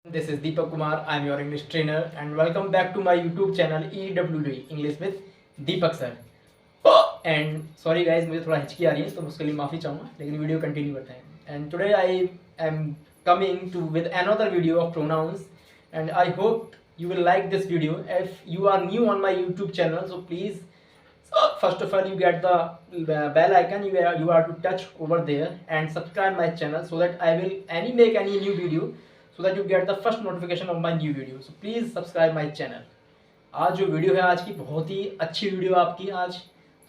This is Deepak Kumar. I am your English trainer and welcome back to my YouTube channel EWD English with Deepak sir. And sorry guys, मुझे थोड़ा हिचकी आ रही है तो उसके लिए माफ़ी चाहूँगा, लेकिन वीडियो कंटिन्यू करते हैं. And today I am coming to with another video of pronouns and I hope you will like this video. If you are new on my YouTube channel, so please first of all you get the bell icon, you are to touch over there and subscribe my channel so that I will make any new video so that you get the first notification of my new video. So please subscribe my channel. आज जो video है आज की बहुत ही अच्छी video आपकी आज,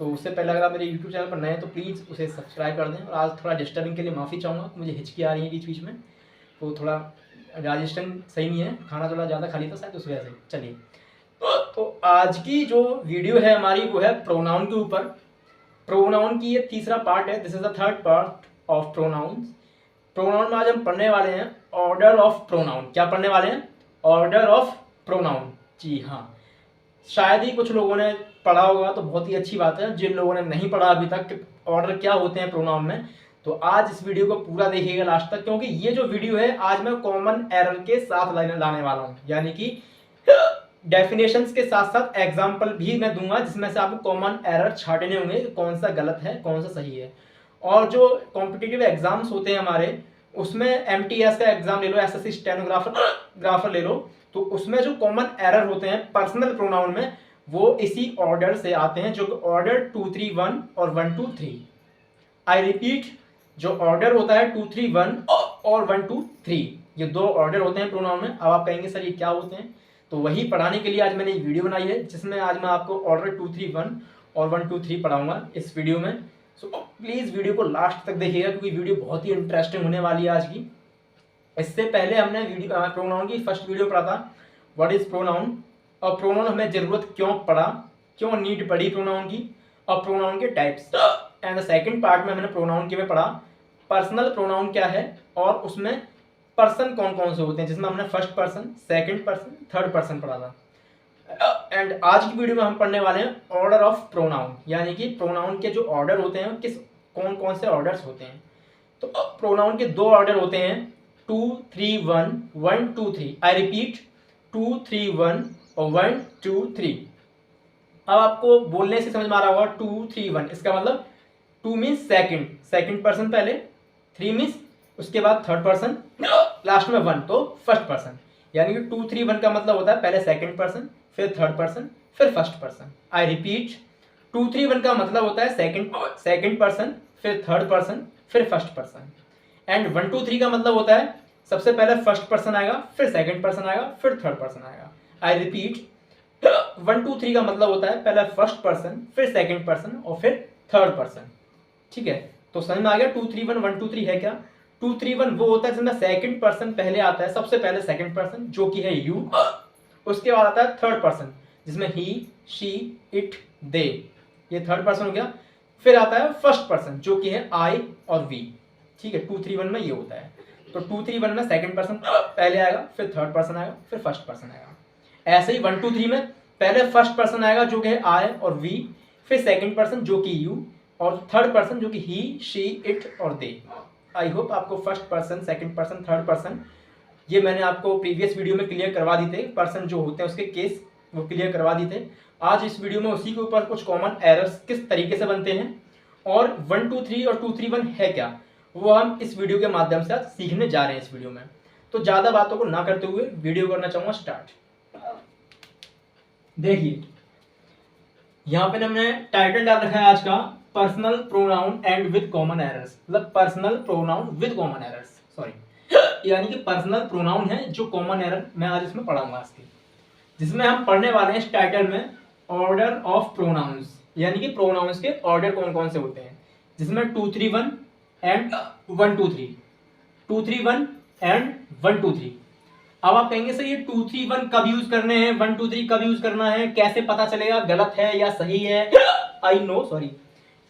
तो उससे पहले अगर आप मेरे YouTube चैनल पर नए हैं तो प्लीज़ उसे सब्सक्राइब कर दें. और आज थोड़ा डिस्टर्बिंग के लिए माफ़ी चाहूँगा, मुझे हिचकी आ रही है बीच बीच में, तो थोड़ा डाइजेशन सही नहीं है, खाना थोड़ा ज़्यादा खा लिया था शायद उस वजह से. चलिए, तो आज की जो वीडियो है हमारी वो है प्रोनाउन के ऊपर. प्रोनाउन की ये तीसरा पार्ट है. This is the third part of pronoun. Pronoun में आज हम पढ़ने वाले हैं ऑर्डर ऑफ प्रोनाउन. क्या पढ़ने वाले हैं? Order of pronoun. जी हाँ, शायद ही कुछ लोगों ने पढ़ा होगा तो बहुत ही अच्छी बात है. जिन लोगों ने नहीं पढ़ा अभी तक ऑर्डर क्या होते हैं प्रोनाउन में, तो आज इस वीडियो को पूरा देखिएगा लास्ट तक, क्योंकि ये जो वीडियो है आज मैं कॉमन एरर के साथ लाने वाला हूँ. यानी कि डेफिनेशंस के साथ साथ एग्जाम्पल भी मैं दूंगा जिसमें से आपको कॉमन एरर छांटने होंगे, कौन सा गलत है कौन सा सही है. और जो कॉम्पिटिटिव एग्जाम्स होते हैं हमारे, उसमें एमटीएस का एग्जाम ले लो, एसएससी स्टेनोग्राफर ले लो, तो उसमें जो कॉमन एरर होते हैं पर्सनल प्रोनाउन में वो इसी ऑर्डर से आते हैं, जो ऑर्डर 2 3 1 और 1 2 3. आई रिपीट, जो ऑर्डर होता है 2 3 1 और 1 2 3, ये दो ऑर्डर होते हैं प्रोनाउन में. अब आप कहेंगे सर ये क्या होते हैं, तो वही पढ़ाने के लिए आज मैंने वीडियो बनाई है जिसमें आज मैं आपको ऑर्डर 2 3 1 और 1 2 3 पढ़ाऊंगा इस वीडियो में. सो प्लीज़ वीडियो को लास्ट तक देखिएगा क्योंकि वीडियो बहुत ही इंटरेस्टिंग होने वाली है आज की. इससे पहले हमने प्रोनाउन की फर्स्ट वीडियो पढ़ा था, व्हाट इज प्रोनाउन, और प्रोनाउन हमें ज़रूरत क्यों पड़ा, क्यों नीड पड़ी प्रोनाउन की, और प्रोनाउन के types. And the second part में हमने प्रोनाउन के में पढ़ा पर्सनल प्रोनाउन क्या है और उसमें पर्सन कौन कौन से होते हैं, जिसमें हमने first person, second person, third person पढ़ा था. एंड आज की वीडियो में हम पढ़ने वाले हैं ऑर्डर ऑफ प्रोनाउन, यानी कि प्रोनाउन के जो ऑर्डर होते हैं किस कौन कौन से ऑर्डर्स होते हैं. तो प्रोनाउन के दो ऑर्डर होते हैं, 2 3 1 1 2 3. आई रिपीट, 2 3 1 और 1 2 3. अब आपको बोलने से समझ में आ रहा होगा 2 3 1, इसका मतलब 2 मीन्स सेकंड पर्सन पहले, 3 मीन्स उसके बाद थर्ड पर्सन, लास्ट में 1 तो फर्स्ट पर्सन. यानी कि 2 3 1 का मतलब होता है पहले सेकंड पर्सन, फिर थर्ड पर्सन, फिर फर्स्ट पर्सन. आई रिपीट, 2 3 1 का मतलब होता है सेकंड पर्सन, फिर थर्ड पर्सन, फिर फर्स्ट पर्सन. एंड 1 2 3 का मतलब होता है सबसे पहले फर्स्ट पर्सन आएगा, फिर सेकंड पर्सन आएगा, फिर थर्ड पर्सन आएगा. आई रिपीट, 1 2 3 का मतलब होता है पहले फर्स्ट पर्सन, फिर सेकंड पर्सन और फिर थर्ड पर्सन. ठीक है, तो समझ में आ गया 2 3 1 1 2 3 है क्या. 2 3 1 वो होता है जिसमें सेकंड पर्सन पहले आता है, सबसे पहले सेकंड पर्सन जो कि है यू, उसके बाद आता है थर्ड पर्सन जिसमें ही शी इट दे, ये थर्ड पर्सन हो गया. फिर आता है फर्स्ट पर्सन जो कि है आई और वी. ठीक है, 2 3 1 में ये होता है. तो 2 3 1 में सेकंड पर्सन पहले आएगा, फिर थर्ड पर्सन आएगा, फिर फर्स्ट पर्सन आएगा. ऐसे ही 1 2 3 में पहले फर्स्ट पर्सन आएगा जो कि है आई और वी, फिर सेकंड पर्सन जो कि यू, और थर्ड पर्सन जो कि ही शी इट और दे. आई होप आपको first person, second person, third person ये मैंने आपको प्रीवियस वीडियो में क्लियर करवा दी थे. पर्सन जो होते हैं उसके केस वो क्लियर करवा दी थे. आज इस वीडियो में उसी के ऊपर कुछ कॉमन एरर्स किस तरीके से बनते हैं और 1 2 3 और 2 3 1 है क्या, वो हम इस वीडियो के माध्यम से आज सीखने जा रहे हैं इस वीडियो में. तो ज़्यादा बातों को ना करते हुए वीडियो करना चाहूँगा स्टार्ट. देखिए, यहाँ पे हमने टाइटल डाल रखा है आज का personal pronoun and with common errors, मतलब personal pronoun with common errors, sorry, यानी कि पर्सनल प्रोनाउन है जो कॉमन एरर मैं आज इसमें पढ़ाऊंगा आज की, जिसमें हम पढ़ने वाले हैं इस टाइटल में ऑर्डर ऑफ प्रोनाउंस, यानी कि प्रोनाउंस के ऑर्डर कौन कौन से होते हैं, जिसमें 2 3 1 एंड 1 2 3, 2 3 1 एंड 1 2 3. अब आप कहेंगे सर ये 2 3 1 कब यूज करने हैं, 1 2 3 कब यूज करना है, कैसे पता चलेगा गलत है या सही है. आई नो, सॉरी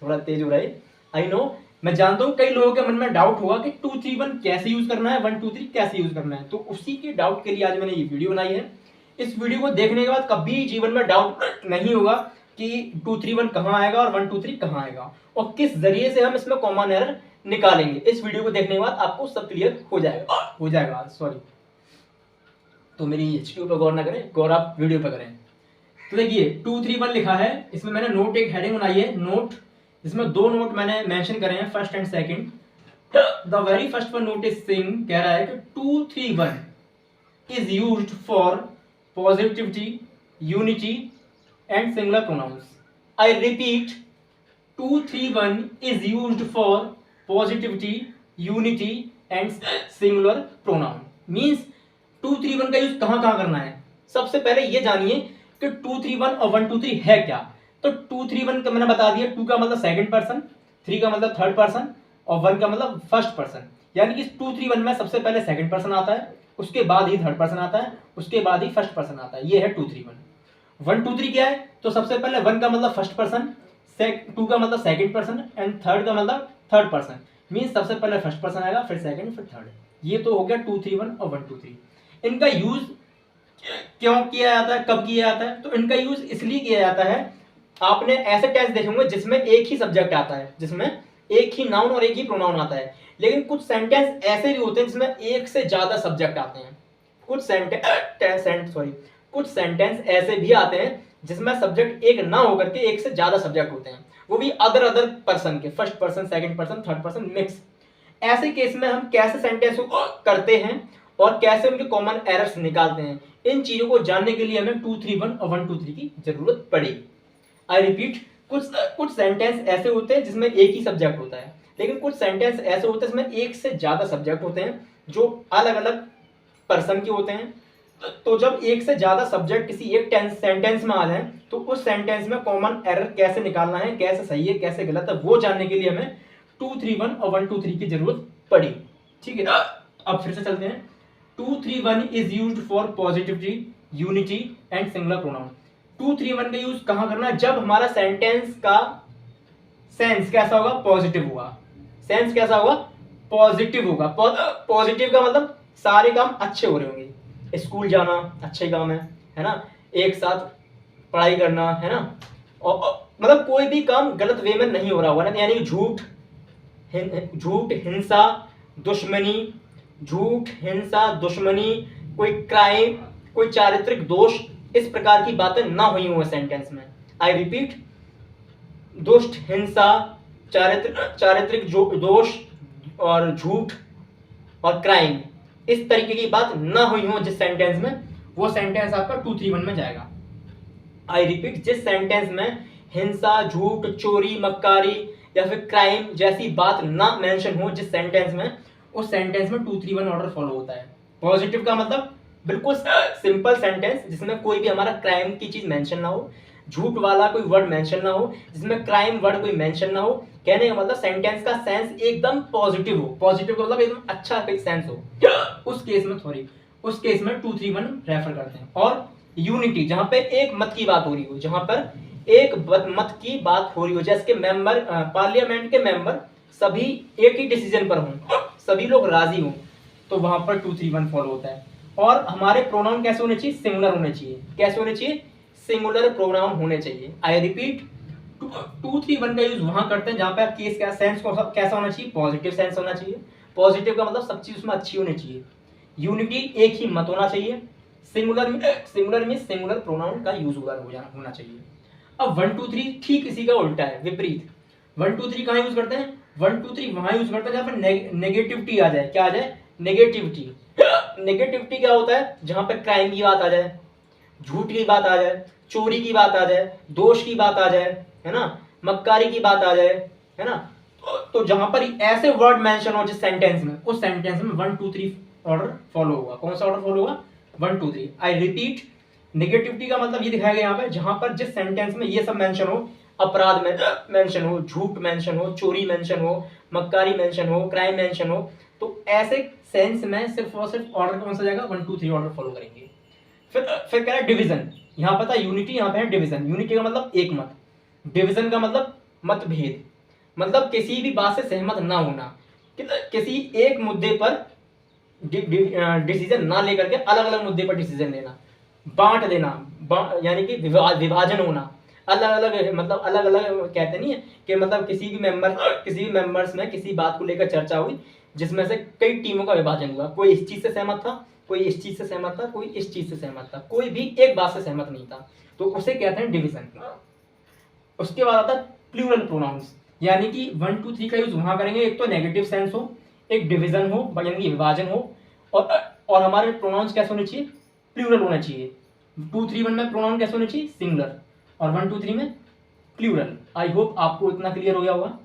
थोड़ा तेज हो रहा है, आई नो, मैं जानता हूँ कई लोगों के मन में डाउट होगा कि 2 3 1 कैसे यूज करना है, 1 2 3 कैसे यूज करना है. तो उसी के डाउट के लिए आज मैंने ये वीडियो बनाई है. इस वीडियो को देखने के बाद कभी जीवन में डाउट नहीं होगा कि 2 3 1 कहाँ आएगा और 1 2 3 कहाँ आएगा और किस जरिए से हम इसमें कॉमन एरर निकालेंगे. इस वीडियो को देखने के बाद आपको सब क्लियर हो जाएगा. सॉरी, तो मेरी एचक्यू पर गौर ना करें, गौर आप वीडियो पर करें। तो देखिए 231 लिखा है, इसमें मैंने नोट एक हेडिंग बनाई है नोट, इसमें दो नोट मैंने मेंशन करे हैं, first and second. The very first one note is saying, कह रहा है कि 231 is used for positivity, unity and singular pronouns. I repeat, 231 is used for positivity, unity and singular pronoun. Means 231 का use कहाँ कहाँ करना है। सबसे पहले ये जानिए कि 231 और 123 है क्या। तो 231 का मैंने बता दिया, 2 का मतलब सेकंड पर्सन, 3 का मतलब थर्ड पर्सन और 1 का मतलब फर्स्ट पर्सन। यानी कि 231 में सबसे पहले सेकंड पर्सन आता है, उसके बाद ही थर्ड पर्सन आता है, उसके बाद ही फर्स्ट पर्सन आता है। ये है 231। 123 क्या है, तो सबसे पहले 1 का मतलब फर्स्ट पर्सन, 2 का मतलब सेकंड पर्सन एंड थर्ड का मतलब थर्ड पर्सन। मीन्स सबसे पहले फर्स्ट पर्सन आएगा, फिर सेकंड, फिर थर्ड। ये तो हो गया 231 और 123। इनका यूज क्यों किया जाता है, कब किया जाता है? तो इनका यूज इसलिए किया जाता है, आपने ऐसे टेंस देखे होंगे जिसमें एक ही सब्जेक्ट आता है, जिसमें एक ही नाउन और एक ही प्रोनाउन आता है। लेकिन कुछ सेंटेंस ऐसे भी होते हैं जिसमें एक से ज्यादा सब्जेक्ट आते हैं। कुछ सेंटेंस ऐसे भी आते हैं जिसमें सब्जेक्ट एक ना होकर के एक से ज्यादा सब्जेक्ट होते हैं, वो भी अदर पर्सन के, first person, second person, third person, mix. ऐसे केस में हम कैसे सेंटेंस को करते हैं और कैसे उनके कॉमन एरर्स निकालते हैं, इन चीजों को जानने के लिए हमें 231 और 123 की जरूरत पड़ेगी। आई रिपीट, कुछ सेंटेंस ऐसे होते हैं जिसमें एक ही सब्जेक्ट होता है, लेकिन कुछ सेंटेंस ऐसे होते हैं जिसमें एक से ज्यादा सब्जेक्ट होते हैं जो अलग अलग पर्सन के होते हैं। तो जब एक से ज्यादा सब्जेक्ट किसी एक सेंटेंस में आ जाए तो उस सेंटेंस में कॉमन एरर कैसे निकालना है, कैसे सही है, कैसे गलत है, वो जानने के लिए हमें 231 और 123 की जरूरत पड़ी। ठीक है, अब फिर से चलते हैं। 231 is used for positivity, unity and singular pronoun. 231 का यूज कहां करना है? जब हमारा सेंटेंस का सेंस कैसा होगा? पॉजिटिव होगा। सेंस कैसा होगा? पॉजिटिव होगा। पॉजिटिव का मतलब सारे काम अच्छे हो रहे होंगे, स्कूल जाना अच्छे काम है ना, एक साथ पढ़ाई करना, है ना, और मतलब कोई भी काम गलत वे में नहीं हो रहा होगा ना। यानी झूठ, हिंसा, दुश्मनी, कोई क्राइम, कोई चारित्रिक दोष, इस प्रकार की बातें ना हुई हो सेंटेंस में। आई रिपीट, दुष्ट, हिंसा, चारित्रिक दोष और झूठ और क्राइम, इस तरीके की बात ना हुई हो जिस सेंटेंस में, वो सेंटेंस आपका 231 में जाएगा। आई रिपीट, जिस सेंटेंस में हिंसा, झूठ, चोरी, मक्कारी या फिर क्राइम जैसी बात ना मेंशन हो जिस सेंटेंस में, उस सेंटेंस में 231 ऑर्डर फॉलो होता है। पॉजिटिव का मतलब बिल्कुल सिंपल सेंटेंस जिसमें कोई भी हमारा क्राइम की चीज मेंशन ना हो, झूठ वाला कोई वर्ड मेंशन ना हो, जिसमें क्राइम वर्ड कोई मेंशन ना हो। कहने का मतलब सेंटेंस का सेंस एकदम पॉजिटिव हो। पॉजिटिव का मतलब एकदम अच्छा कोई सेंस हो, उस केस में 231 रेफर करते हैं। और यूनिटी, जहां पे एक मत की बात हो रही हो, जैसे कि मेंबर, पार्लियामेंट के मेंबर सभी एक ही डिसीजन पर हों, सभी लोग राजी हों, तो वहां पर 231 फॉलो होता है। और हमारे प्रोनाउन कैसे होने चाहिए? सिंगुलर होने चाहिए। कैसे होने चाहिए? सिंगुलर प्रोनाउन होने चाहिए। आई रिपीट, 231 का यूज वहां करते हैं जहां पे केस का सेंस कैसा होना चाहिए? पॉजिटिव सेंस होना चाहिए। पॉजिटिव का मतलब सब चीज उसमें अच्छी होनी चाहिए। यूनिटी, एक ही मत होना चाहिए। सिंगुलर में सिंगुलर प्रोनाउन का यूज होना चाहिए। अब 123 ठीक इसी का उल्टा है, विपरीत। 123 कहाँ यूज करते हैं? 123 वहां यूज करते हैं जहां पर नेगेटिविटी आ जाए। क्या आ जाए? नेगेटिविटी। नेगेटिविटी क्या होता है? जहां पर क्राइम की बात आ जाए, झूठ की बात आ जाए, चोरी की बात आ जाए, दोष की बात आ जाए, है ना, मक्कारी की बात आ जाए, है ना। तो जहां पर ऐसे वर्ड मेंशन हो जिस सेंटेंस में, उस सेंटेंस में 123 ऑर्डर फॉलो होगा। कौन सा ऑर्डर फॉलो होगा? 123। आई रिपीट, नेगेटिविटी का मतलब ये दिखाया गया यहाँ पे, जहां पर जिस सेंटेंस में ये सब मेंशन हो, अपराध में मेंशन हो, झूठ मेंशन हो, चोरी मेंशन हो, मक्कारी मेंशन हो, क्राइम मेंशन हो, तो ऐसे सेंस में सिर्फ और सिर्फ ऑर्डर कौन सा जाएगा? 123 ऑर्डर फॉलो करेंगे। फिर कह रहा है डिवीजन। यहाँ पता है यूनिटी, यहाँ पे है डिवीजन। यूनिटी का मतलब एक मत, डिवीजन का मतलब मतभेद, मतलब किसी भी बात से सहमत ना होना, किसी एक मुद्दे पर डिसीजन ना लेकर के अलग अलग मुद्दे पर डिसीजन लेना, बांट देना, यानी कि विभाजन होना, अलग अलग, मतलब अलग अलग कहते नहीं है कि मतलब किसी भी मेंबर्स में किसी बात को लेकर चर्चा हुई जिसमें से कई टीमों का विभाजन हुआ, कोई इस चीज से सहमत था, कोई इस चीज से सहमत था, कोई इस चीज से सहमत था, कोई भी एक बात से सहमत नहीं था, तो उसे कहते हैं डिवीजन। उसके बाद आता है प्लूरल प्रोनाउंस, यानी कि 1 2 3 का यूज वहां करेंगे, एक तो नेगेटिव सेंस हो, एक डिवीजन हो यानी कि विभाजन हो, और हमारे प्रोनाउंस कैसे होने चाहिए, प्लूरल होना चाहिए। 2 3 1 में प्रोनाउन कैसे होने चाहिए, सिंगुलर, और 1 2 3 में प्लूरल। आई होप आपको इतना क्लियर हो गया होगा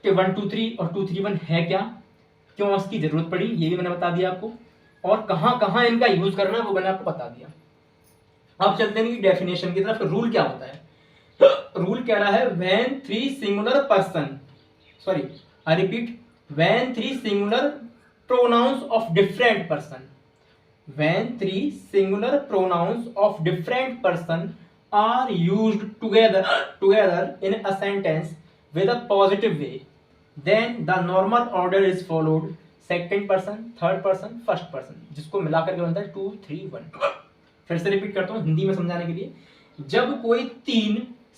कि 1 2 3 और 2 3 1 है क्या, क्यों इसकी जरूरत पड़ी, ये भी मैंने बता दिया आपको, और कहाँ कहाँ इनका यूज करना है वो मैंने आपको बता दिया। अब चलते हैं डेफिनेशन की तरफ। रूल क्या होता है, रूल कह रहा है when 3 singular person, sorry I repeat, when 3 singular pronouns of different person, when 3 singular pronouns of different person are used together in a sentence with a positive way, then the normal order is followed, second person, third person, first person, जिसको मिलाकर के बनता है 2 3 1। फिर से repeat करता हूँ हिंदी में समझाने के लिए। जब कोई 3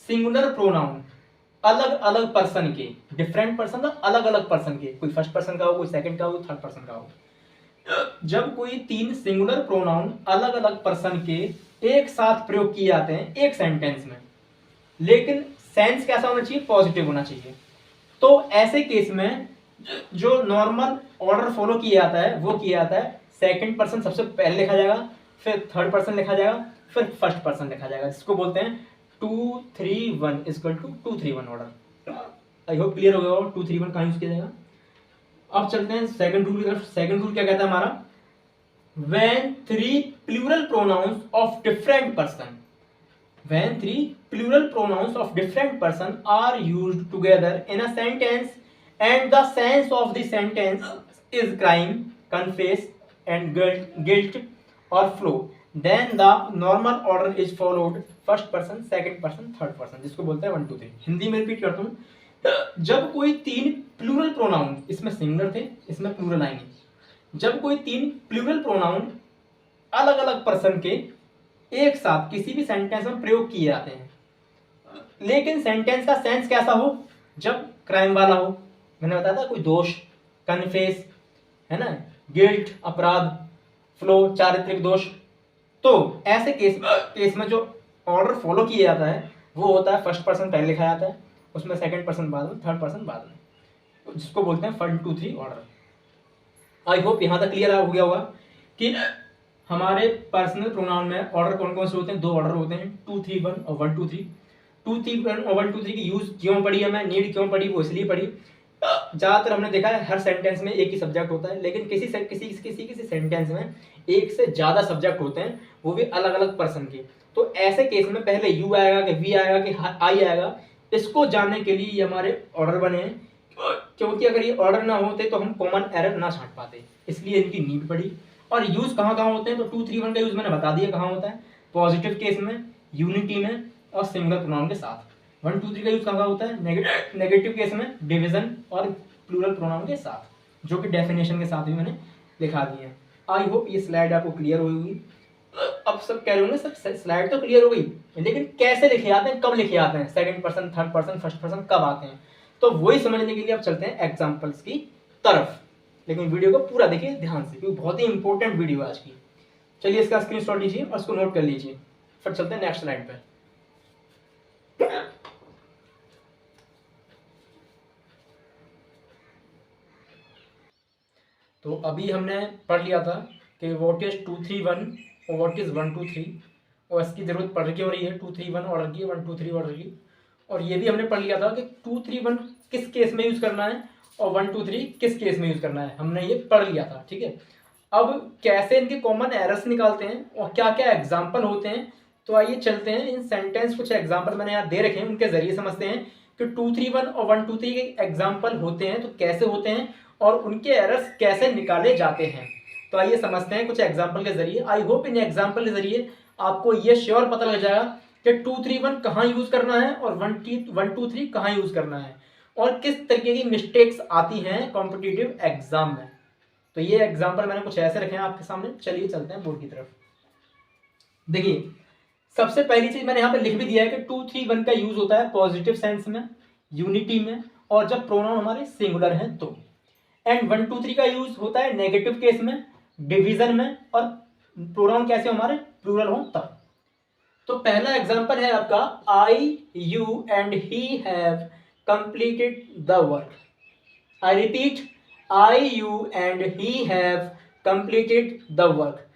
सिंगुलर प्रोनाउन अलग अलग पर्सन के, डिफरेंट पर्सन अलग अलग पर्सन के, कोई फर्स्ट पर्सन का हो, कोई सेकंड का हो, थर्ड पर्सन का हो, जब कोई 3 सिंगुलर प्रोनाउन अलग अलग पर्सन के एक साथ प्रयोग किए जाते हैं एक सेंटेंस में, लेकिन सेंस कैसा होना चाहिए, पॉजिटिव होना चाहिए, तो ऐसे केस में जो नॉर्मल ऑर्डर फॉलो किया जाता है वो किया जाता है सेकंड पर्सन सबसे पहले लिखा जाएगा, फिर थर्ड पर्सन लिखा जाएगा, फिर फर्स्ट पर्सन लिखा जाएगा, जिसको बोलते हैं 2 3 1 equal to 2 3 1 order. I hope clear हो गया 2 3 1 कहाँ यूज किया जाएगा। अब चलते हैं सेकंड रूल की तरफ। सेकंड रूल क्या कहता है हमारा, when 3 plural pronouns of different person, when 3 plural pronouns of different person are used together in a sentence and the sense of the sentence is crime, confess and guilt or flow, then the normal order is followed, first person, second person, third person, जिसको बोलते हैं 1 2 3। हिंदी में repeat करता हूँ, जब कोई 3 plural pronoun, इसमें singular थे, इसमें प्लूरल आएंगे, जब कोई 3 प्लूरल प्रोनाउन अलग अलग पर्सन के एक साथ किसी भी सेंटेंस में प्रयोग किए जाते हैं, लेकिन सेंटेंस का सेंस कैसा हो, जब क्राइम वाला हो, मैंने बताया था कोई दोष, कन्फेस है ना, गिल्ट अपराध, फ्लो चारित्रिक दोष, तो ऐसे केस में जो ऑर्डर फॉलो किया जाता है वो होता है फर्स्ट पर्सन पहले लिखा जाता है, उसमें सेकंड पर्सन बाद में, थर्ड पर्सन बाद में, जिसको बोलते हैं 1 2 3 ऑर्डर। आई होप यहाँ तक क्लियर हो गया होगा कि हमारे पर्सनल प्रोनाउन में ऑर्डर कौन कौन से होते हैं, 2 ऑर्डर होते हैं, 2 3 1 और 1 2 3। 2 3 1 और 1 2 3 की यूज क्यों पड़ी हमें, नीड क्यों पड़ी, वो इसलिए पड़ी, ज़्यादातर हमने देखा है हर सेंटेंस में एक ही सब्जेक्ट होता है, लेकिन किसी सेंटेंस में एक से ज़्यादा सब्जेक्ट होते हैं, वो भी अलग अलग पर्सन के, तो ऐसे केस में पहले यू आएगा कि वी आएगा कि आई आएगा, इसको जानने के लिए ये हमारे ऑर्डर बने हैं, क्योंकि अगर ये ऑर्डर ना होते तो हम कॉमन एरर ना छांट पाते, इसलिए इनकी नीड पड़ी। और यूज कहाँ कहाँ होते हैं, तो 2 3 1 का यूज मैंने बता दिया कहाँ होता है, पॉजिटिव केस में, यूनिटी में और सिंगुलर प्रोनाउन के साथ। 1 2 3 का यूज कहाँ होता है, नेगेटिव केस में, डिवीजन और प्लूरल प्रोनाउन के साथ, जो कि डेफिनेशन के साथ भी मैंने लिखा दिए हैं। आई होप ये स्लाइड आपको क्लियर हुई होगी। अब सब कह रहे होंगे सर स्लाइड तो क्लियर हो गई, लेकिन कैसे लिखे जाते हैं, कब लिखे जाते हैं, second person, third person, first person कब आते हैं, तो वही समझने के लिए अब चलते हैं एग्जांपल्स की तरफ। लेकिन वीडियो को पूरा देखिए ध्यान से, क्योंकि बहुत ही इंपॉर्टेंट वीडियो आज की। चलिए इसका स्क्रीनशॉट लीजिए और इसको नोट कर लीजिए, फिर चलते हैं नेक्स्ट स्लाइड पे। तो अभी हमने पढ़ लिया था कि व्हाट इज 2 3 1 और व्हाट इज 1 2 3, और इसकी जरूरत पड़ क्यों रही है 2 3 1 ऑर्डर की, 1 2 3 ऑर्डर की। और ये भी हमने पढ़ लिया था कि 2 3 1 किस केस में यूज करना है और 1 2 3 किस केस में यूज करना है, हमने ये पढ़ लिया था, ठीक है। अब कैसे इनके कॉमन एरर्स निकालते हैं और क्या क्या एग्जाम्पल होते हैं, तो आइए चलते हैं इन सेंटेंस, कुछ एग्जाम्पल मैंने यहाँ दे रखे हैं, उनके जरिए समझते हैं कि 2 3 1 और 1 2 3 के एग्जाम्पल होते हैं तो कैसे होते हैं और उनके एरर्स कैसे निकाले जाते हैं। तो आइए समझते हैं कुछ एग्जाम्पल के जरिए। आई होप इन एग्जाम्पल के जरिए आपको ये श्योर पता लग जाएगा कि 2 3 1 कहाँ यूज करना है और 1 2 3 कहाँ यूज करना है और किस तरीके की मिस्टेक्स आती हैं कॉम्पिटिटिव एग्जाम में। तो ये एग्जाम्पल मैंने कुछ ऐसे रखे हैं आपके सामने। चलिए चलते हैं बोर्ड की तरफ। देखिए सबसे पहली चीज मैंने यहाँ पे लिख भी दिया है कि 2 3 1 का यूज होता है पॉजिटिव सेंस में, यूनिटी में, और जब प्रोनाउन हमारे सिंगुलर हैं तो। एंड 1 2 3 का यूज होता है नेगेटिव केस में, डिवीजन में, और प्रोनाउन कैसे हमारे प्लूरल हो तब। तो पहला एग्जांपल है आपका I you and he have completed the work. I repeat, I you and he have completed the work.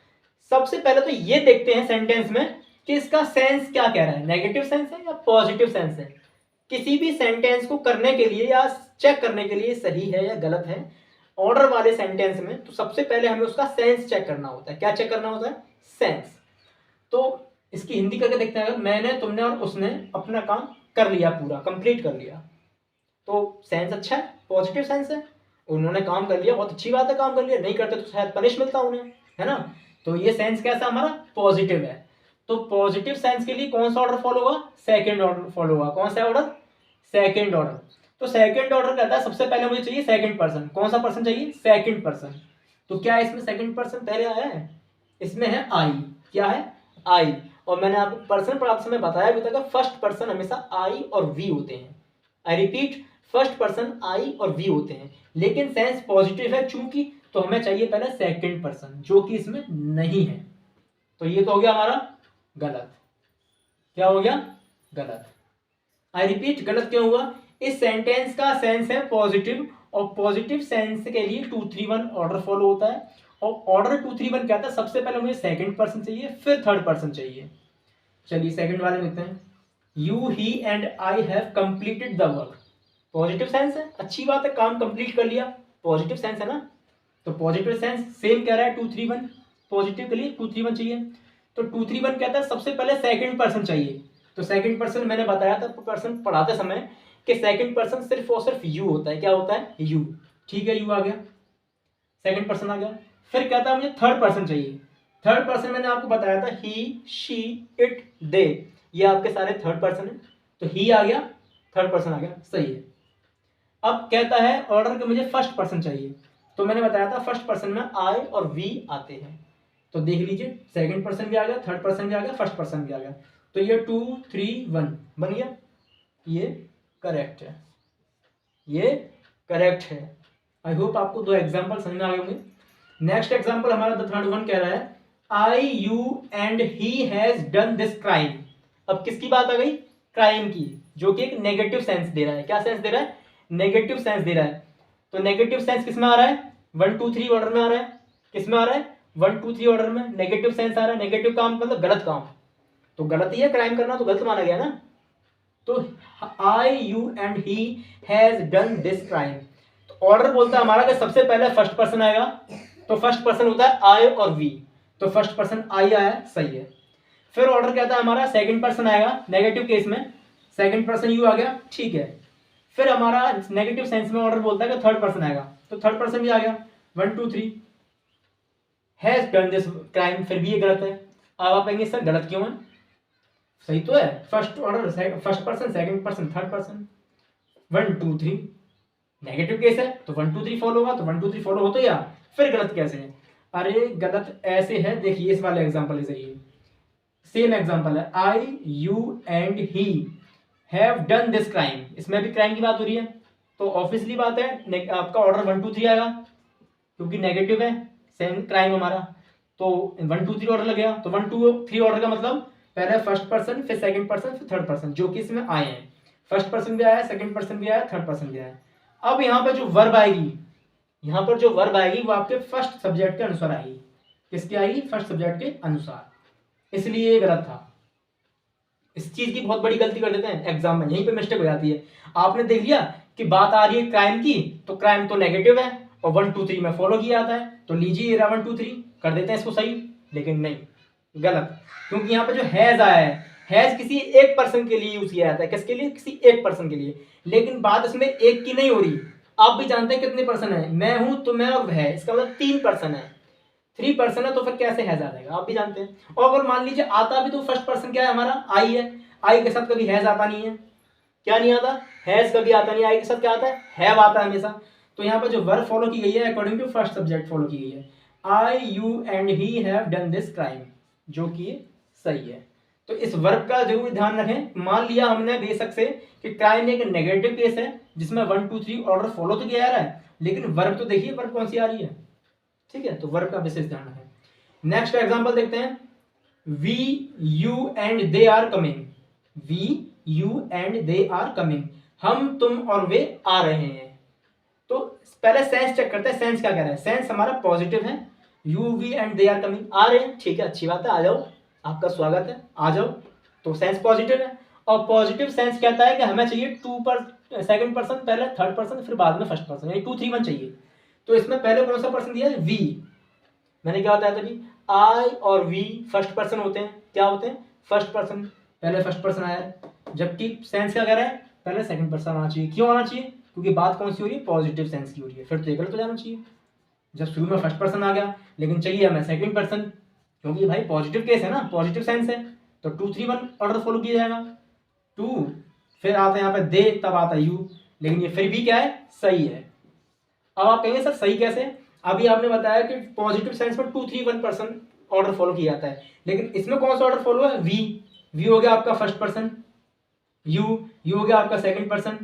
सबसे पहले तो ये देखते हैं सेंटेंस में कि इसका सेंस क्या कह रहा है, नेगेटिव सेंस है या पॉजिटिव सेंस है। किसी भी सेंटेंस को करने के लिए या चेक करने के लिए सही है या गलत है ऑर्डर वाले सेंटेंस में, तो सबसे पहले हमें उसका सेंस चेक करना होता है। क्या चेक करना होता है? सेंस। तो इसकी हिंदी करके देखते हैं। अगर मैंने, तुमने और उसने अपना काम कर लिया, पूरा कंप्लीट कर लिया, तो सेंस अच्छा है, पॉजिटिव सेंस है। उन्होंने काम कर लिया, बहुत अच्छी बात है, काम कर लिया। नहीं करते तो शायद पनिश मिलता उन्हें, है ना। तो ये सेंस कैसा हमारा? पॉजिटिव है। तो पॉजिटिव सेंस के लिए कौन सा ऑर्डर फॉलो होगा? सेकंड ऑर्डर फॉलो होगा। कौन सा ऑर्डर? Second order. तो सेकंड ऑर्डर कहता है सबसे पहले मुझे चाहिए सेकंड पर्सन। कौन सा पर्सन चाहिए? Second person. तो क्या इसमें सेकंड पर्सन पहले आया है? इसमें है आई। क्या है? आई। और मैंने आपको पर्सन पढ़ाते समय बताया भी था कि फर्स्ट पर्सन हमेशा आई और वी होते हैं। I repeat, first person I और वी होते हैं, लेकिन सेंस पॉजिटिव है चूंकि, तो हमें चाहिए पहले सेकंड पर्सन, जो कि इसमें नहीं है। तो ये तो हो गया हमारा गलत। क्या हो गया? गलत। आई रिपीट, गलत क्यों हुआ? इस सेंटेंस का सेंस है पॉजिटिव, और पॉजिटिव सेंस के लिए 2-3-1 ऑर्डर फॉलो होता है। और ऑर्डर 2-3-1 कहता है सबसे पहले मुझे सेकंड पर्सन चाहिए, फिर थर्ड पर्सन चाहिए। चलिए सेकंड वाले लिखते हैं। You he and I have completed the work. Positive sense है, अच्छी बात है, काम कंप्लीट कर लिया, पॉजिटिव सेंस है ना। तो पॉजिटिव सेंस सेम कह रहा है 2-3-1, पॉजिटिव के लिए 2-3-1 चाहिए। तो 2-3-1 कहता है सबसे पहले सेकंड पर्सन चाहिए। तो सेकंड पर्सन मैंने बताया था पर्सन पढ़ाते समय कि सेकंड पर्सन सिर्फ और सिर्फ यू होता है। क्या होता है? यू। ठीक है, यू आ गया, सेकंड पर्सन आ गया। फिर कहता है मुझे थर्ड पर्सन चाहिए। थर्ड पर्सन मैंने आपको बताया था ही, शी, इट, दे, ये आपके सारे थर्ड पर्सन है। तो ही आ गया, थर्ड पर्सन आ गया, सही है। अब कहता है ऑर्डर के मुझे फर्स्ट पर्सन चाहिए। तो मैंने बताया था फर्स्ट पर्सन में आई और वी आते हैं। तो देख लीजिए, सेकंड पर्सन भी आ गया, थर्ड पर्सन भी आ गया, फर्स्ट पर्सन भी आ गया। तो ये 2-3-1 बन गया। ये करेक्ट है, ये करेक्ट है। आई होप आपको दो एग्जाम्पल समझ में आ गए होंगे। नेक्स्ट एग्जाम्पल हमारा द थर्ड वन कह रहा है I you and he has done this crime. अब किसकी बात आ गई? क्राइम की, जो कि एक नेगेटिव सेंस दे रहा है। क्या सेंस दे रहा है? नेगेटिव सेंस दे रहा है। तो नेगेटिव सेंस किस में आ रहा है? 1-2-3 ऑर्डर में आ रहा है। किस में आ रहा है? 1-2-3 ऑर्डर में नेगेटिव सेंस आ रहा है। नेगेटिव काम मतलब गलत काम, तो गलत ही है, क्राइम करना तो गलत माना गया ना। तो I you and he has done this crime. तो ऑर्डर बोलता है हमारा कि सबसे पहले फर्स्ट पर्सन आएगा। तो फर्स्ट पर्सन होता है आई और वी। तो फर्स्ट पर्सन आई आया, सही है। फिर ऑर्डर कहता है हमारा सेकंड पर्सन आएगा, नेगेटिव केस में सेकंड पर्सन यू आ गया, ठीक है। फिर हमारा नेगेटिव सेंस में ऑर्डर बोलता है कि थर्ड पर्सन आएगा, तो थर्ड पर्सन भी आ गया। 1-2-3 हैज डन दिस क्राइम, फिर भी ये गलत है। अब आप कहेंगे सर गलत क्यों है? सही तो है, first order first person, second person, third person, 1-2-3 negative case है तो 1-2-3 फॉलो होगा। तो 1-2-3 फॉलो हो तो या फिर गलत कैसे है? अरे गलत ऐसे है, देखिए इस वाले एग्जांपल के जरिए। सेम एग्जांपल है I you and he have done this crime, इसमें भी क्राइम की बात हो रही है। तो ऑब्वियसली बात है आपका ऑर्डर 1-2-3 आएगा, क्योंकि नेगेटिव है सेम क्राइम हमारा। तो 1-2-3 ऑर्डर लग गया। तो 1-2-3 ऑर्डर का मतलब पहले फर्स्ट पर्सन, फिर सेकंड पर्सन, फिर थर्ड पर्सन, जो कि इसमें आए हैं। फर्स्ट पर्सन भी आया, सेकंड पर्सन भी आया, थर्ड पर्सन भी आया। अब यहाँ पे जो वर्ब आएगी, यहाँ पर जो वर्ब आएगी वो आपके फर्स्ट सब्जेक्ट के अनुसार आएगी। किसकी आएगी? फर्स्ट सब्जेक्ट के अनुसार, इसलिए ये गलत था। इस चीज की बहुत बड़ी गलती कर देते हैं एग्जाम में, यहीं पे मिस्टेक हो जाती है। आपने देख लिया कि बात आ रही है क्राइम की, तो क्राइम तो नेगेटिव है और 1-2-3 में फॉलो किया जाता है, तो लीजिए 1-2-3 कर देते हैं इसको सही, लेकिन नहीं, गलत। क्योंकि यहाँ पे जो हैज आया है, हैज किसी एक पर्सन के लिए यूज किया जाता है। किसके लिए? किसी एक पर्सन के लिए। लेकिन बात इसमें एक की नहीं हो रही। आप भी जानते हैं कितने पर्सन है, मैं हूं, तो मैं और वह, इसका मतलब 3 पर्सन है। 3 पर्सन है तो फिर कैसे हैज आ जाएगा? आप भी जानते हैं। और अगर मान लीजिए आता भी तो फर्स्ट पर्सन क्या है हमारा? आई है। आई के साथ कभी हैज आता नहीं है। क्या नहीं आता? हैज कभी आता नहीं। आई के साथ क्या आता है? हैव आता है हमेशा। तो यहाँ पर जो वर्ब फॉलो की गई है according to first subject follow की गई है। I you and he have done this crime, जो कि सही है। तो इस वर्ब का जरूर ध्यान रखें। मान लिया हमने बेशक से कि क्राइम एक नेगेटिव केस है जिसमें 1-2-3 ऑर्डर फॉलो तो किया जा रहा है, लेकिन वर्ब तो देखिए वर्ब कौन सी आ रही है? ठीक है, तो वर्ब का विशेष ध्यान रखें। नेक्स्ट एग्जांपल देखते हैं, we you and they are coming. We you and they are coming, हम तुम और वे आ रहे हैं। तो पहले सेंस चेक करते हैं, सेंस क्या कह रहा है। सेंस हमारा पॉजिटिव है, you we and they are coming, आ रहे हैं, ठीक है, अच्छी बात है, आ जाओ, आपका स्वागत है, आ जाओ, तो सेंस पॉजिटिव है। और पॉजिटिव सेंस कहता है कि हमें चाहिए सेकंड पर्सन पहले, थर्ड पर्सन फिर बाद में फर्स्ट पर्सन, यानी 2 3 1 चाहिए। तो इसमें पहले कौन सा पर्सन दिया है, वी। मैंने क्या बताया था कि आई और वी फर्स्ट पर्सन होते हैं, क्या होते हैं, फर्स्ट पर्सन, पहले फर्स्ट पर्सन आया है। जबकि सेंस क्या कह रहा है, पहले सेकंड पर्सन आना चाहिए। क्यों आना चाहिए, क्योंकि बात कौन सी हो रही है, पॉजिटिव सेंस की हो रही है, फिर तो ये गलत हो जाना चाहिए। जब शुरू में फर्स्ट पर्सन आ गया, लेकिन चाहिए हमें सेकंड पर्सन, क्योंकि भाई पॉजिटिव केस है ना, पॉजिटिव सेंस है, तो 2 3 1 ऑर्डर फॉलो किया जाएगा। 2 फिर आता है यहाँ पे दे, तब आता है यू, लेकिन ये फिर भी क्या है, सही है। अब आप कहेंगे सर सही कैसे, अभी आपने बताया कि पॉजिटिव सेंस में 2 3 1 पर्सन ऑर्डर फॉलो किया जाता है, लेकिन इसमें कौन सा ऑर्डर फॉलो है, वी हो गया आपका फर्स्ट पर्सन, यू हो गया आपका सेकंड पर्सन,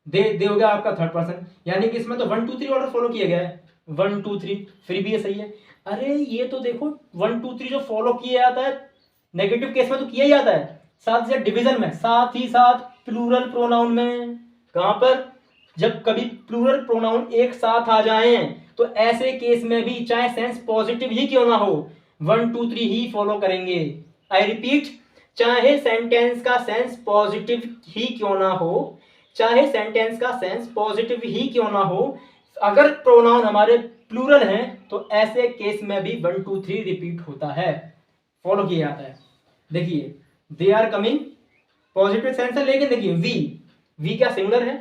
दे हो गया आपका थर्ड पर्सन, यानी कि इसमें तो 1 2 3 ऑर्डर फॉलो किया गया है, 1 2 3, फिर भी ये सही है। अरे ये तो देखो 1 2 3 जो फॉलो किया जाता है नेगेटिव केस में तो किया ही जाता है, साथ ही डिवीजन में, साथ ही साथ प्लूरल प्रोनाउन में। कहां पर, जब कभी प्लूरल प्रोनाउन एक साथ आ जाए तो ऐसे केस में भी चाहे सेंस पॉजिटिव ही क्यों ना हो, 1 2 3 ही फॉलो करेंगे। आई रिपीट, चाहे सेंटेंस का सेंस पॉजिटिव ही क्यों ना हो, चाहे सेंटेंस का सेंस पॉजिटिव ही क्यों ना हो, अगर प्रोनाउन हमारे प्लूरल हैं तो ऐसे केस में भी 1 2 3 रिपीट होता है, फॉलो किया जाता है। देखिए they are coming positive sense है, लेकिन देखिए वी क्या सिंगुलर है,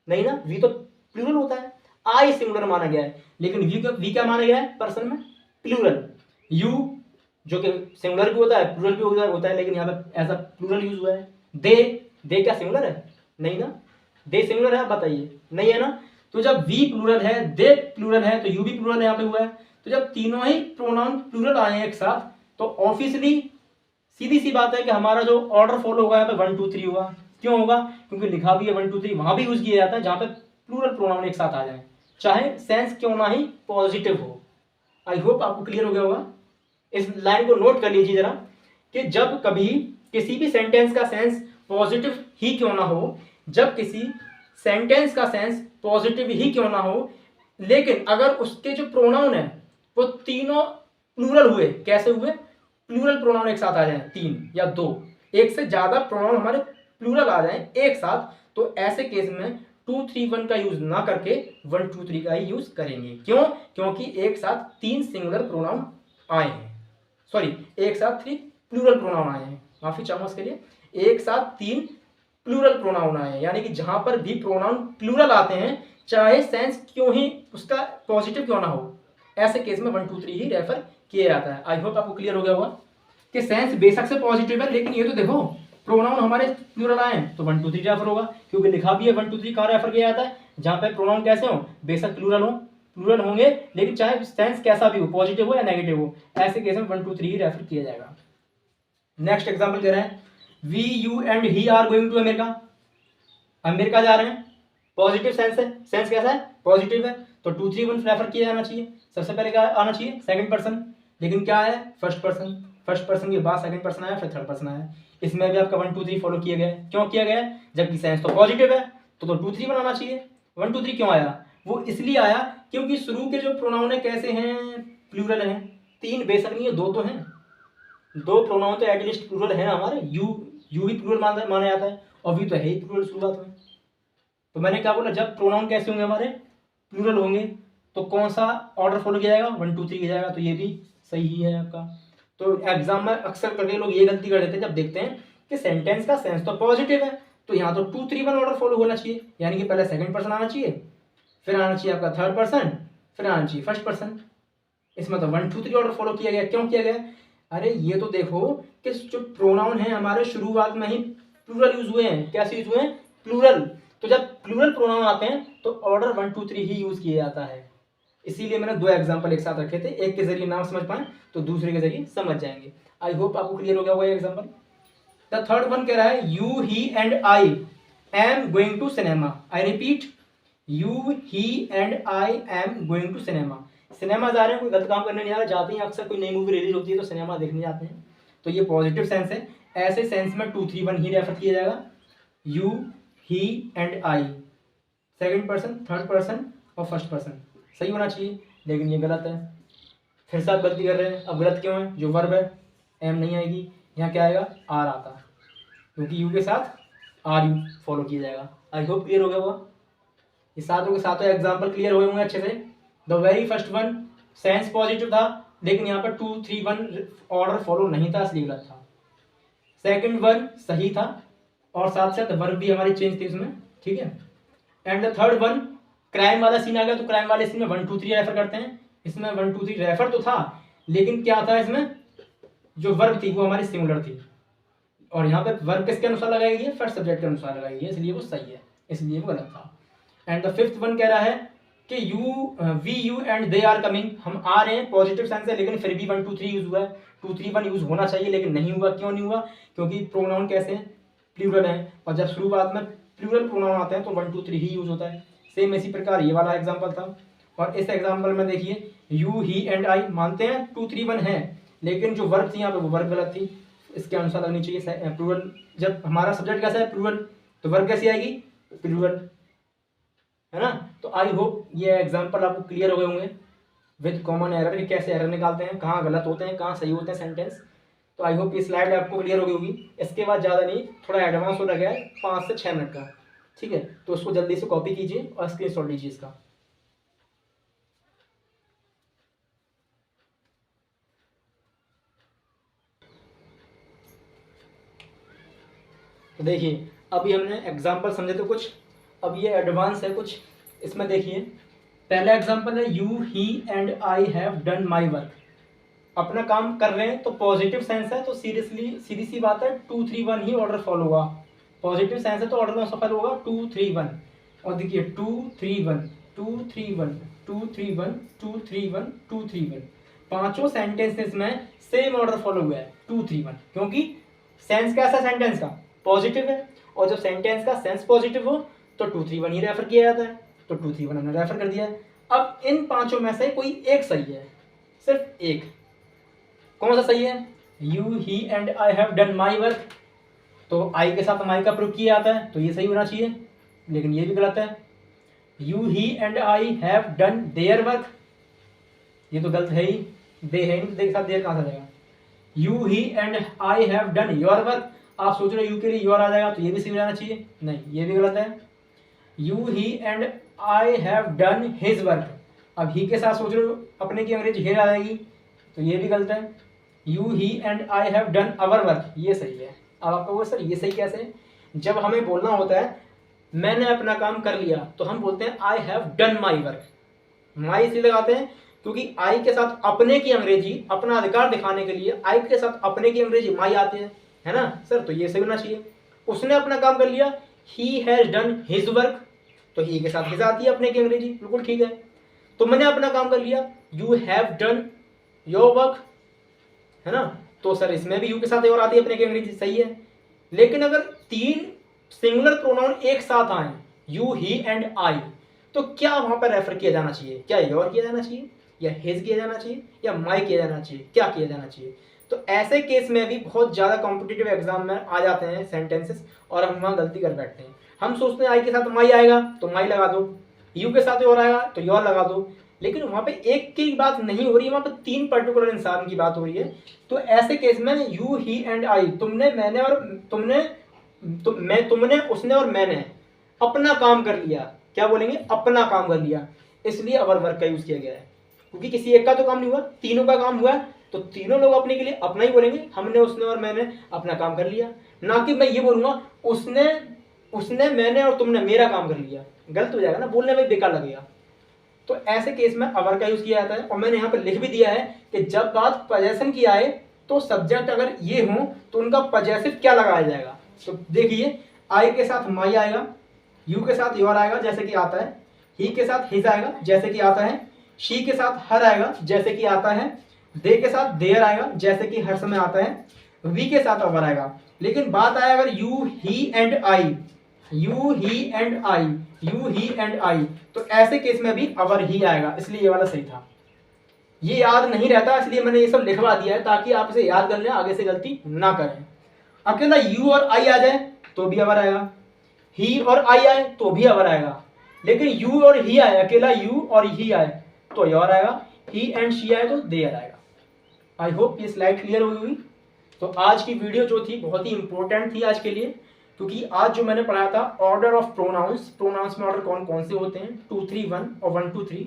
नहीं ना, वी तो प्लूरल होता है, आई सिंगुलर माना गया है, लेकिन वी क्या माना गया है पर्सन में, प्लूरल। यू जो कि सिंगुलर भी होता है प्लूरल भी होता है, लेकिन यहाँ पे एज अ प्लूरल यूज हुआ है। दे क्या सिंगुलर है, नहीं ना, दे सिंगुलर है, आप बताइए, नहीं है ना। तो जब वी प्लूरल है, दे प्लूरल है, तो यू भी प्लूरल यहाँ पे हुआ है। तो जब तीनों ही प्रोनाउन प्लूरल आए हैं एक साथ, तो ऑब्वियसली सीधी सी बात है कि हमारा जो ऑर्डर फॉलो होगा यहाँ पे 1 2 3 होगा। क्यों होगा, क्योंकि लिखा भी है 1 2 3, वहां भी यूज किया जाता है जहां पे प्लूरल प्रोनाउन एक साथ आ जाए, चाहे सेंस क्यों ना ही पॉजिटिव हो। आई होप आपको क्लियर हो गया होगा। इस लाइन को नोट कर लीजिए जरा, कि जब कभी किसी भी सेंटेंस का सेंस पॉजिटिव ही क्यों ना हो, जब किसी सेंटेंस का सेंस पॉजिटिव ही क्यों ना हो, लेकिन अगर उसके जो प्रोनाउन है वो तीनों प्लूरल हुए, कैसे हुए, प्लूरल प्रोनाउन एक साथ आ जाए, 3 या 2, एक से ज्यादा प्रोनाउन हमारे प्लूरल आ जाए एक साथ, तो ऐसे केस में 2 3 1 का यूज ना करके 1 2 3 का ही यूज करेंगे। क्यों, क्योंकि एक साथ 3 सिंगुलर प्रोनाउन आए हैं, सॉरी एक साथ 3 प्लूरल प्रोनाउन आए हैं, माफी चाहूंगा इसके लिए, एक साथ 3 प्लूरल प्रोनाउन आए हैं, यानी कि जहां पर भी प्रोनाउन प्लूरल आते हैं चाहे सेंस क्यों ही उसका पॉजिटिव क्यों ना हो, ऐसे केस में 1 2 3 ही रेफर किया जाता है। आई होप आपको क्लियर हो गया होगा कि सेंस बेशक से पॉजिटिव है, लेकिन ये तो देखो प्रोनाउन हमारे प्लूरल आए तो 1 2 3 रेफर होगा, क्योंकि लिखा भी है 1 2 3 कहाँ रेफर किया जाता है, जहां पे प्रोनाउन कैसे हो, बेशक प्लूरल होंगे, लेकिन चाहे सेंस कैसा भी हो, पॉजिटिव हो या नेगेटिव हो, ऐसे केस में 1 2 3 ही रेफर किया जाएगा। नेक्स्ट एग्जाम्पल कह रहे हैं, we you and he are going to America. America जा रहे हैं, पॉजिटिव सेंस है, सेंस कैसा है, पॉजिटिव है, तो 2 3 1 रेफर किया जाना चाहिए। सबसे पहले क्या आना चाहिए, सेकंड पर्सन, लेकिन क्या है, फर्स्ट पर्सन, फर्स्ट पर्सन के बाद सेकंड पर्सन आया, फिर थर्ड पर्सन आया। इसमें भी आपका 1 2 3 फॉलो किया गया है। क्यों किया गया है, जबकि सेंस तो पॉजिटिव है, तो 2 3 1 आना चाहिए। 1 2 3 क्यों आया, वो इसलिए आया क्योंकि शुरू के जो प्रोनाउन है कैसे हैं, प्लूरल हैं, 3 बेशक नहीं है, 2 तो हैं, 2 प्रोनाउन तो एटलीस्ट प्लूरल है हमारे, यू भी प्लूरल माना जाता है, और वी तो है ही प्लूरल शुरुआत में। तो मैंने क्या बोला, जब प्रोनाउन कैसे होंगे हमारे, प्लूरल होंगे, तो कौन सा ऑर्डर फॉलो किया जाएगा, 1 2 3 किया जाएगा, तो ये भी सही ही है आपका। तो एग्जाम में अक्सर करके लोग ये गलती कर देते हैं, जब देखते हैं कि सेंटेंस का सेंस तो पॉजिटिव है, तो यहाँ तो 2 3 1 ऑर्डर फॉलो होना चाहिए, यानी कि पहले सेकंड पर्सन आना चाहिए, फिर आना चाहिए आपका थर्ड पर्सन, फिर आना चाहिए फर्स्ट पर्सन। इसमें तो 1 2 3 ऑर्डर फॉलो किया गया। क्यों किया गया, अरे ये तो देखो कि जो प्रोनाउन है हमारे शुरुआत में ही प्लूरल यूज हुए हैं, कैसे यूज हुए हैं, प्लूरल। तो जब प्लूरल प्रोनाउन आते हैं तो ऑर्डर 1 2 3 ही यूज किया जाता है। इसीलिए मैंने 2 एग्जांपल एक साथ रखे थे, एक के जरिए नाम समझ पाए तो दूसरे के जरिए समझ जाएंगे। आई होप आपको क्लियर हो गया होगा ये एग्जांपल। द थर्ड वन कह रहा है, you he and I am going to cinema. I repeat, you he and I am going to cinema. Cinema जा रहे हैं, कोई गलत काम करने नहीं जा रहा, जाते हैं अक्सर कोई नई मूवी रिलीज होती है तो सिनेमा देखने जाते हैं, तो ये पॉजिटिव सेंस है। ऐसे सेंस में 2 3 1 ही रेफर किया जाएगा, you, he and I, second person, third person और फर्स्ट पर्सन, सही होना चाहिए, लेकिन ये गलत है। फिर से आप गलती कर रहे हैं। अब गलत क्यों है? जो वर्ब है एम नहीं आएगी, यहाँ क्या आएगा? आर आता, क्योंकि यू के साथ आर यू फॉलो किया जाएगा। आई होप क्लियर हो गया हुआ। ये सातों के सातों एग्जाम्पल क्लियर हुए होंगे अच्छे से। The very first one sense positive था, लेकिन यहाँ पर 2 3 1 ऑर्डर फॉलो नहीं था, इसलिए गलत था। सेकंड वन सही था, और साथ साथ वर्ब भी हमारी चेंज थी उसमें, ठीक है। And the third one crime वाला सीन आ गया, तो क्राइम वाले सीन में 1 2 3 रेफर करते हैं, इसमें 1 2 3 रेफर तो था, लेकिन क्या था इसमें, जो वर्ब थी वो हमारी सिंगुलर थी, और यहाँ पे वर्ब किसके अनुसार लगाई गई है? फर्स्ट सब्जेक्ट के अनुसार लगाई गई है, इसलिए वो सही है, इसलिए वो गलत था। एंड द फिफ्थ वन कह रहा है कि we you and they are coming, हम आ रहे हैं, पॉजिटिव सेंस है, लेकिन फिर भी 1 2 3 यूज हुआ है। 2 3 1 यूज होना चाहिए, लेकिन नहीं हुआ। क्यों नहीं हुआ? क्योंकि प्रोनाउन कैसे हैं? प्लूरल है, और जब शुरुआत में प्लूरल प्रोनाउन आते हैं तो 1 2 3 ही यूज होता है। सेम इसी प्रकार ये वाला एग्जाम्पल था, और इस एग्जाम्पल में देखिए यू, ही एंड आई, मानते हैं 2 3 1 है, लेकिन जो वर्ब थी यहाँ पे वो वर्ब गलत थी, इसके अनुसार लगनी चाहिए प्लूरल। जब हमारा सब्जेक्ट कैसा है? प्लूरल, तो वर्ब कैसी आएगी? प्लूरल, है ना। तो आई होप ये एग्जाम्पल आपको क्लियर हो गए होंगे विद कॉमन एरर, कि कैसे एरर निकालते हैं, कहाँ गलत होते हैं, कहाँ सही होते हैं सेंटेंस। तो आई होप ये स्लाइड आपको क्लियर हो गई होगी। इसके बाद ज़्यादा नहीं, थोड़ा एडवांस हो गया है, 5 से 6 मिनट का, ठीक है। तो उसको जल्दी से कॉपी कीजिए और स्क्रीनशॉट लीजिए इसका। तो देखिए अभी हमने एग्जाम्पल समझे तो कुछ, अब ये एडवांस है कुछ। इसमें देखिए पहला एग्जाम्पल है, you, he and I have done my work. अपना काम कर रहे हैं, तो पॉजिटिव सेंस है, तो सीधी सी बात है 2 3 1 ही ऑर्डर फॉलो होगा। पॉजिटिव सेंस है तो ऑर्डर में सफल होगा 2 3 1। और देखिए 2 3 1 2 3 1 2 3 1 2 3 1 2 3 1, पांचों सेंटेंसेस में सेम ऑर्डर फॉलो हुआ है 2 3 1, क्योंकि सेंस कैसा सेंटेंस का? पॉजिटिव है, और जब सेंटेंस का सेंस पॉजिटिव हो तो 2 3 1 ही रेफर किया जाता है, तो 2 3 1 हमने रेफर कर दिया है। अब इन पांचों में से कोई एक सही है, सिर्फ एक। कौन सा सही है? You, he and I have done my work, तो आई के साथ माई का प्रयोग किया जाता है, तो ये सही होना चाहिए, लेकिन ये भी गलत है। You, he and I have done their work, ये तो गलत है ही, दे है नहीं, दे के साथ देयर कहाँ से जाएगा? You, he and I have done your work, आप सोच रहे हो यू के लिए योर आ जाएगा, तो ये भी सही हो जाना चाहिए, नहीं ये भी गलत है। You, he and I have done his work, अब ही के साथ सोच रहे हो अपने की अंग्रेजी हेर आ जाएगी, तो ये भी गलत है। You, he and I have done our work, ये सही है। अब आपको वो सर ये सही कैसे? जब हमें बोलना होता है मैंने अपना काम कर लिया, तो हम बोलते हैं I have done my work. My इसलिए लगाते हैं क्योंकि आई के साथ अपने की अंग्रेजी, अपना अधिकार दिखाने के लिए आई के साथ अपने की अंग्रेजी माई आती है ना सर, तो ये सही होना चाहिए। उसने अपना काम कर लिया, ही हैज डन हिज वर्क, तो ही के साथ हिज आती है अपने की अंग्रेजी, बिल्कुल ठीक है। तो मैंने अपना काम कर लिया, you have done your work, है ना, तो सर इसमें भी यू के साथ और आती है अपने की अंग्रेजी, सही है। लेकिन अगर 3 सिंगुलर प्रोनाउन एक साथ आए, यू, ही एंड आई, तो क्या वहां पर रेफर किया जाना चाहिए? क्या योर किया जाना चाहिए, या हिज किया जाना चाहिए, या माई किया जाना चाहिए, क्या किया जाना चाहिए? तो ऐसे केस में भी बहुत ज़्यादा कॉम्पिटिटिव एग्जाम में आ जाते हैं सेंटेंसेस, और हम वहाँ गलती कर बैठते हैं। हम सोचते हैं आई के साथ माई आएगा तो माई लगा दो, यू के साथ योर आएगा तो योर लगा दो, लेकिन वहाँ पे एक की बात नहीं हो रही है, वहाँ पे 3 पर्टिकुलर इंसान की बात हो रही है। तो ऐसे केस में यू, ही एंड आई, तुमने, मैंने और तुमने, उसने और मैंने अपना काम कर लिया, क्या बोलेंगे? अपना काम कर लिया, इसलिए अवर वर्क का यूज किया गया है, क्योंकि किसी एक का तो काम नहीं हुआ, तीनों का काम हुआ, तो तीनों लोग अपने के लिए अपना ही बोलेंगे, हमने, उसने और मैंने अपना काम कर लिया, ना कि मैं ये बोलूंगा उसने मैंने और तुमने मेरा काम कर लिया, गलत हो जाएगा ना, बोलने में बेकार लगेगा। तो ऐसे केस में अवर का यूज किया जाता है। और मैंने यहाँ पर लिख भी दिया है कि जब बात पजेशन की आए तो सब्जेक्ट अगर ये हो तो उनका पजेसिव क्या लगाया जाएगा। तो देखिए आई के साथ माई आएगा, यू के साथ योर आएगा जैसे कि आता है, ही के साथ हिज आएगा जैसे कि आता है, शी के साथ हर आएगा जैसे कि आता है, दे के साथ देयर आएगा जैसे कि हर समय आता है, वी के साथ अवर आएगा। लेकिन बात आए अगर you, he and I, you, he and I, you, he and आई, तो ऐसे केस में भी अवर ही आएगा, इसलिए ये वाला सही था। ये याद नहीं रहता, इसलिए मैंने ये सब लिखवा दिया है ताकि आप इसे याद कर लें, आगे से गलती ना करें। अकेला यू और आई आ जाए तो भी अवर आएगा, ही और आई आए तो भी अवर आएगा, लेकिन यू और ही आए, अकेला यू और ही आए तो योर आएगा, ही एंड शी आए तो देयर आएगा। आई होप ये स्लाइड क्लियर हुई हुई। तो आज की वीडियो जो थी बहुत ही इंपॉर्टेंट थी आज के लिए, क्योंकि आज जो मैंने पढ़ाया था ऑर्डर ऑफ प्रोनाउंस, प्रोनाउंस में ऑर्डर कौन कौन से होते हैं, 2 3 1 और 1 2 3,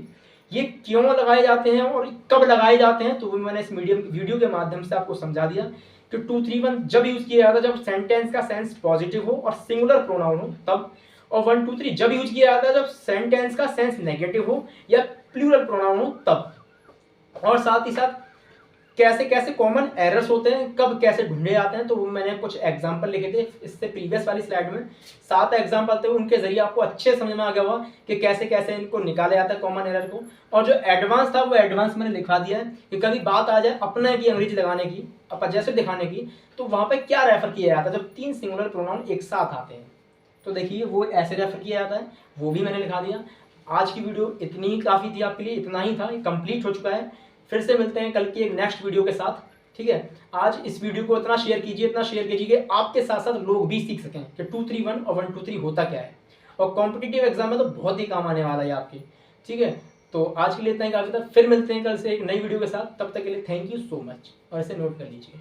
ये क्यों लगाए जाते हैं और कब लगाए जाते हैं, तो वो मैंने इस वीडियो के माध्यम से आपको समझा दिया कि 2 3 1 जब यूज किया जाता है जब सेंटेंस का सेंस पॉजिटिव हो और सिंगुलर प्रोनाउन हो तब, और 1 2 3 जब यूज किया जाता है जब सेंटेंस का सेंस नेगेटिव हो या प्लूरल प्रोनाउन हो तब। और साथ ही साथ कैसे कैसे कॉमन एरर्स होते हैं, कब कैसे ढूंढे जाते हैं, तो वो मैंने कुछ एग्जांपल लिखे थे इससे प्रीवियस वाली स्लाइड में, 7 एग्जांपल थे, उनके जरिए आपको अच्छे समझ में आ गया होगा कि कैसे कैसे इनको निकाला जाता है कॉमन एरर को। और जो एडवांस था वो एडवांस मैंने लिखा दिया है कि कभी बात आ जाए अपने की अंग्रेजी लगाने की, जैसे दिखाने की, तो वहां पर क्या रेफर किया जाता है जब 3 सिंगुलर प्रोनाउन एक साथ आते हैं, तो देखिए वो ऐसे रेफर किया जाता है, वो भी मैंने लिखा दिया। आज की वीडियो इतनी ही काफ़ी थी आपके लिए, इतना ही था, ये कंप्लीट हो चुका है। फिर से मिलते हैं कल की एक नेक्स्ट वीडियो के साथ, ठीक है। आज इस वीडियो को इतना शेयर कीजिए, इतना शेयर कीजिए कि आपके साथ साथ लोग भी सीख सकें कि 2 3 1 और 1 2 3 होता क्या है, और कॉम्पिटिटिव एग्जाम में तो बहुत ही काम आने वाला है आपके, ठीक है। तो आज के लिए इतना ही काफ़ी था, फिर मिलते हैं कल से एक नई वीडियो के साथ, तब तक के लिए थैंक यू सो मच, और इसे नोट कर लीजिए।